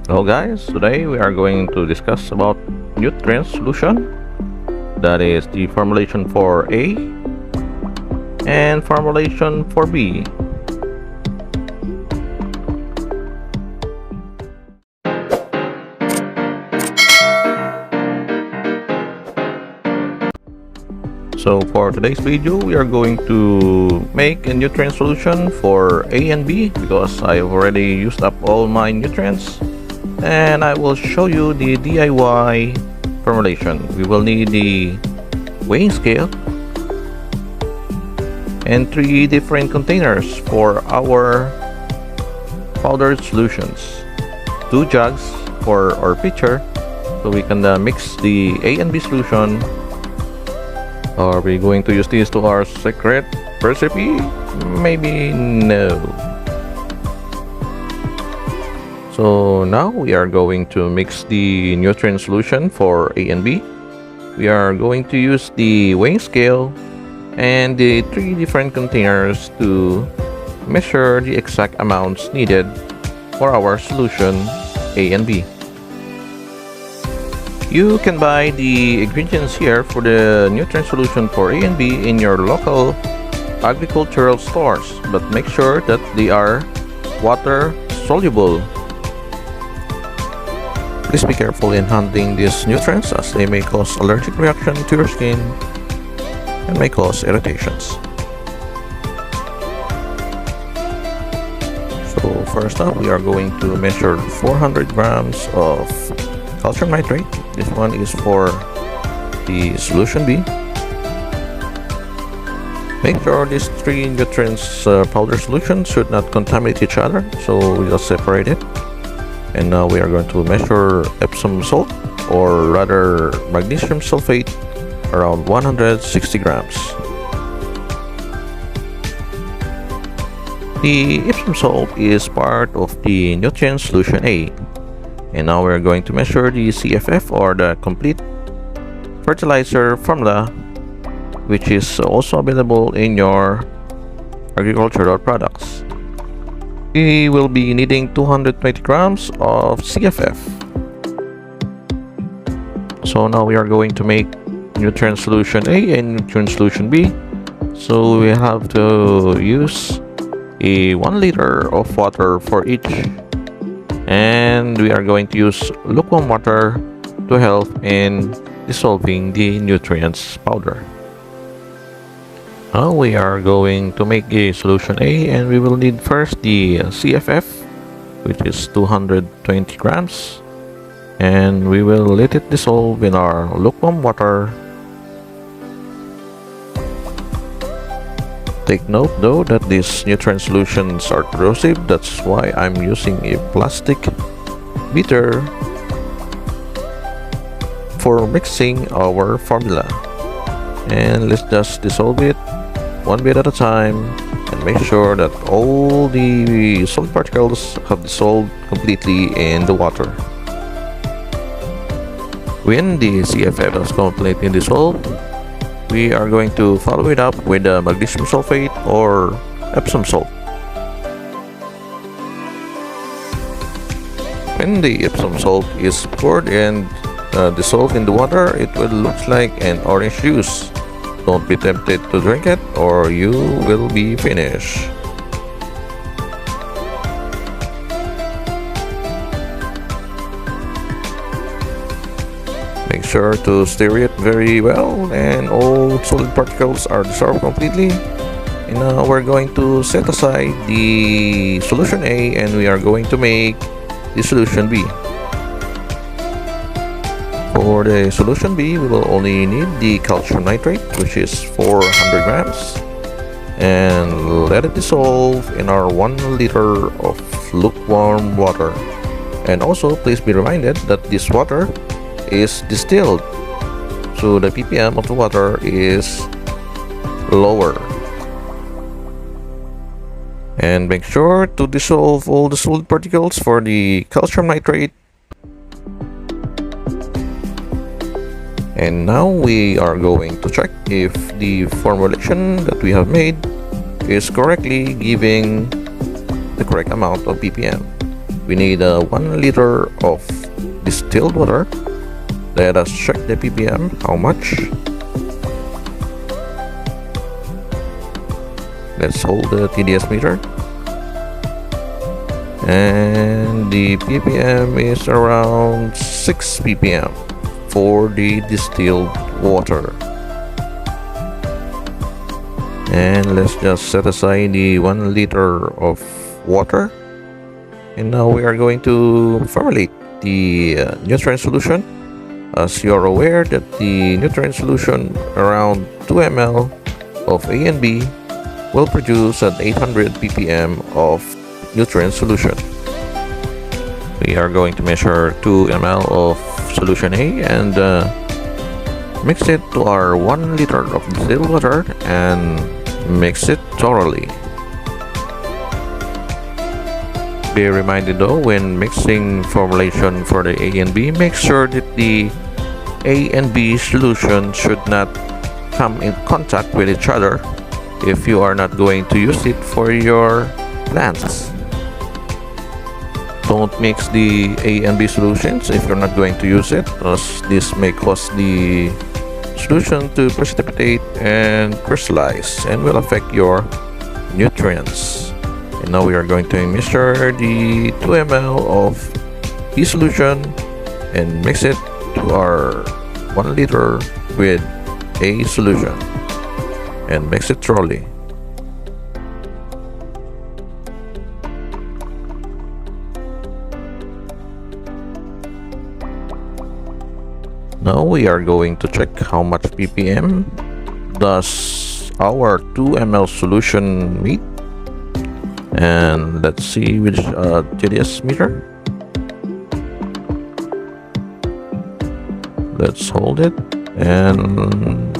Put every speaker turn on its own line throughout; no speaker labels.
Hello guys, today we are going to discuss about nutrient solution, that is the formulation for A and formulation for B. So for today's video, we are going to make a nutrient solution for A and B because I've already used up all my nutrients, and I will show you the DIY formulation. We will need the weighing scale and 3 different containers for our powdered solutions, 2 jugs for our pitcher so we can mix the A and B solution. Are we going to use this to our secret recipe? Maybe no. So now we are going to mix the nutrient solution for A and B. We are going to use the weighing scale and the 3 different containers to measure the exact amounts needed for our solution A and B. You can buy the ingredients here for the nutrient solution for A and B in your local agricultural stores, but make sure that they are water soluble. Please be careful in handling these nutrients as they may cause allergic reaction to your skin and may cause irritations. So first up, we are going to measure 400 grams of calcium nitrate. This one is for the solution B. Make sure these 3 nutrients powder solutions should not contaminate each other, so we just separate it. And now we are going to measure Epsom salt, or rather magnesium sulfate, around 160 grams. The Epsom salt is part of the nutrient solution A. And now we're going to measure the CFF, or the complete fertilizer formula, which is also available in your agricultural products. We will be needing 220 grams of CFF. So now we are going to make nutrient solution A and nutrient solution B. So we have to use a 1 liter of water for each, and we are going to use lukewarm water to help in dissolving the nutrients powder. Now we are going to make a solution A, and we will need first the CFF, which is 220 grams, and we will let it dissolve in our lukewarm water. Take note though that these nutrient solutions are corrosive, that's why I'm using a plastic beater for mixing our formula. And let's just dissolve it 1 bit at a time and make sure that all the solid particles have dissolved completely in the water. When the CFF is completely dissolved, we are going to follow it up with magnesium sulfate or Epsom salt. When the Epsom salt is poured and dissolved in the water, it will look like an orange juice. Don't be tempted to drink it or you will be finished. Make sure to stir it very well and all solid particles are dissolved completely. And now we're going to set aside the solution A and we are going to make the solution B. For the solution B, we will only need the calcium nitrate, which is 400 grams, and let it dissolve in our 1 liter of lukewarm water. And also, please be reminded that this water is distilled, so the ppm of the water is lower. And make sure to dissolve all the solid particles for the calcium nitrate. And now we are going to check if the formulation that we have made is correctly giving the correct amount of ppm. we need 1 liter of distilled water. Let us check the ppm, how much. Let's hold the TDS meter, and the ppm is around 6 ppm for the distilled water. And let's just set aside the 1 liter of water, and now we are going to formulate the nutrient solution. As you are aware that the nutrient solution around 2 ml of A and B will produce an 800 ppm of nutrient solution. We are going to measure 2 ml of solution A and mix it to our 1 liter of distilled water and mix it thoroughly. Be reminded though, when mixing formulation for the A and B, make sure that the A and B solution should not come in contact with each other if you are not going to use it for your plants. Don't mix the A and B solutions if you're not going to use it, as this may cause the solution to precipitate and crystallize and will affect your nutrients. And now we are going to measure the 2 ml of B solution and mix it to our 1 liter with A solution and mix it thoroughly. Now we are going to check how much ppm does our 2 ml solution meet, and let's see which TDS meter. Let's hold it and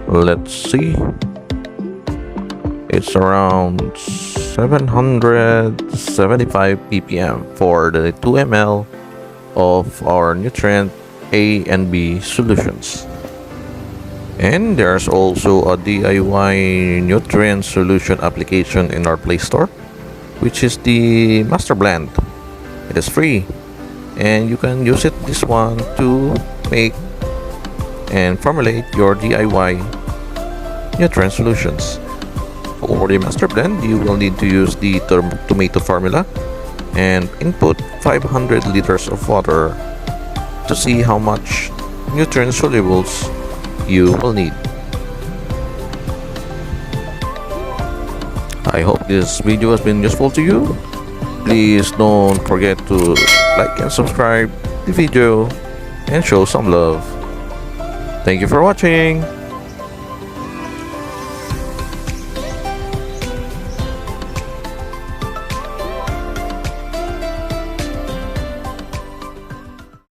let's see. It's around 775 ppm for the 2 ml of our nutrient A and B solutions. And there's also a DIY nutrient solution application in our Play Store, which is the Master Blend. It is free, and you can use this one to make and formulate your DIY nutrient solutions. For the Master Blend, you will need to use the tomato formula and input 500 liters of water to see how much nutrient solubles you will need. I hope this video has been useful to you. Please don't forget to like and subscribe the video and show some love. Thank you for watching.